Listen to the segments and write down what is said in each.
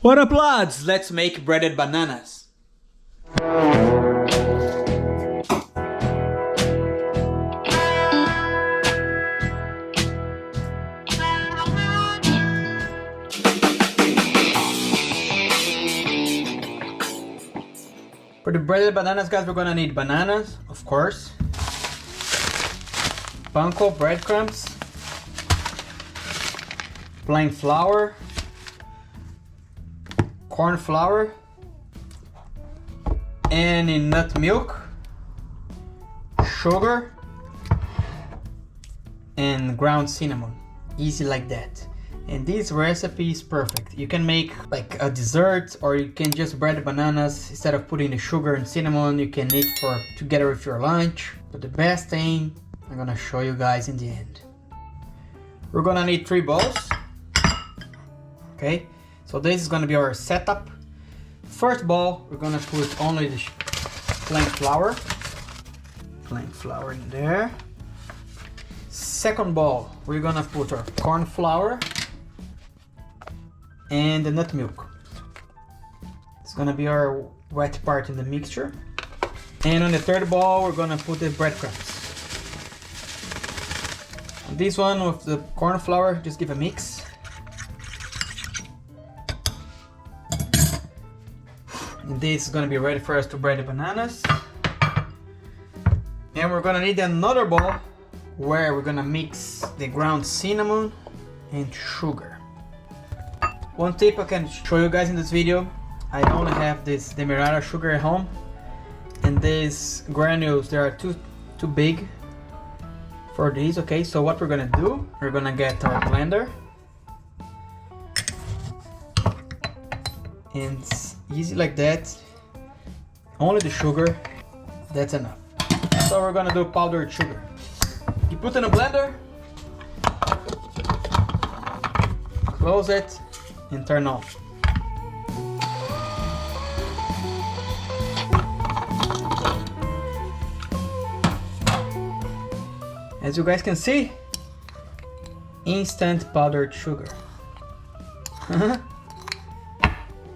What up, lads? Let's make breaded bananas. For the breaded bananas, guys, we're gonna need bananas, of course, panko breadcrumbs, plain flour, corn flour, any nut milk, sugar, and ground cinnamon. Easy like that. And this recipe is perfect. You can make like a dessert, or you can just bread the bananas. Instead of putting the sugar and cinnamon, you can eat together with your lunch. But the best thing, I'm gonna show you guys in the end. We're gonna need 3 bowls. Okay, so this is gonna be our setup. First bowl, we're gonna put only the plain flour. Plain flour in there. Second bowl, we're gonna put our corn flour and the nut milk. It's gonna be our wet part in the mixture. And on the third bowl, we're gonna put the breadcrumbs. This one with the corn flour, just give a mix. And this is gonna be ready for us to bread the bananas. And we're gonna need another bowl where we're gonna mix the ground cinnamon and sugar. One tip I can show you guys in this video, I only have this demerara sugar at home, and these granules, they are too big for these. Okay, so what we're gonna do, we're gonna get our blender, and it's easy like that, only the sugar, that's enough. So we're gonna do powdered sugar. You put in a blender, close it, and turn off. As you guys can see, instant powdered sugar.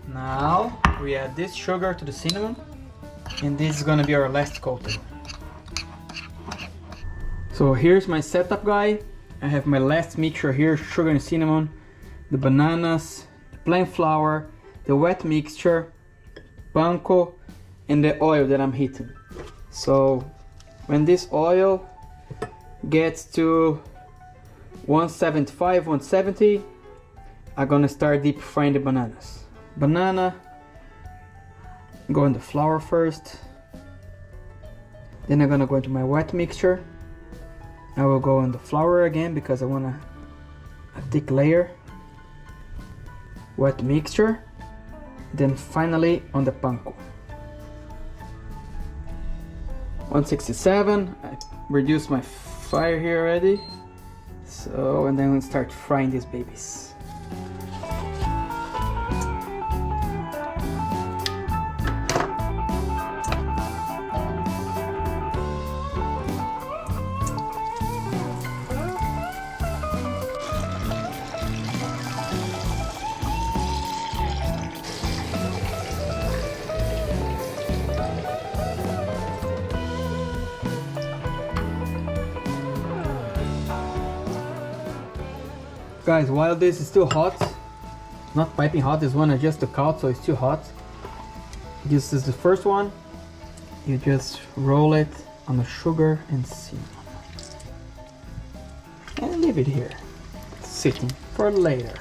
Now we add this sugar to the cinnamon, and this is gonna be our last coating. So here's my setup, guy. I have my last mixture here, sugar and cinnamon, the bananas, the plain flour, the wet mixture, panko, and the oil that I'm heating. So when this oil gets to 175, 170, I'm gonna start deep frying the bananas. Banana, go in the flour first. Then I'm gonna go into my wet mixture. I will go on the flour again because I want a thick layer. Wet mixture. Then finally on the panko. 167. I reduced my fire here already. So, and then we'll start frying these babies. Guys, while this is still hot, not piping hot, this one I just took out, so it's still hot. This is the first one. You just roll it on the sugar and cinnamon. And leave it here, sitting for later.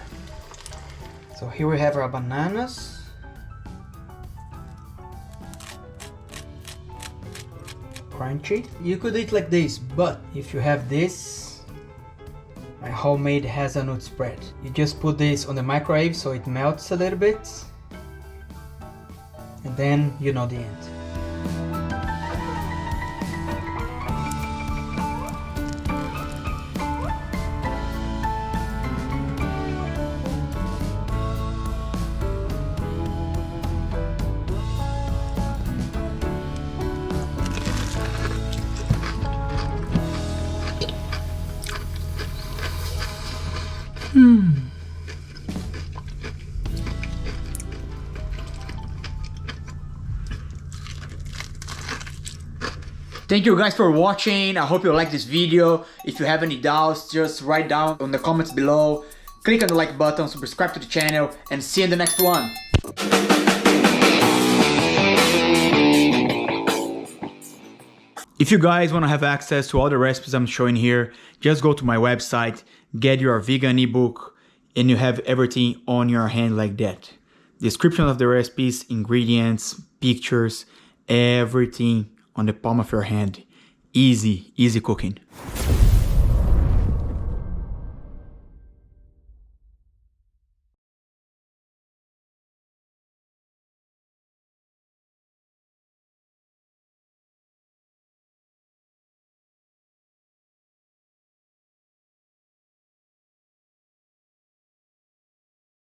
So here we have our bananas. Crunchy. You could eat like this, but if you have this, my homemade hazelnut spread. You just put this on the microwave so it melts a little bit, and then you know the end. Thank you guys for watching. I hope you like this video. If you have any doubts, just write down on the comments below. Click on the like button, subscribe to the channel, and see you in the next one. If you guys want to have access to all the recipes I'm showing here, just go to my website, get your vegan ebook, and you have everything on your hand like that. Description of the recipes, ingredients, pictures, everything on the palm of your hand. Easy, easy cooking.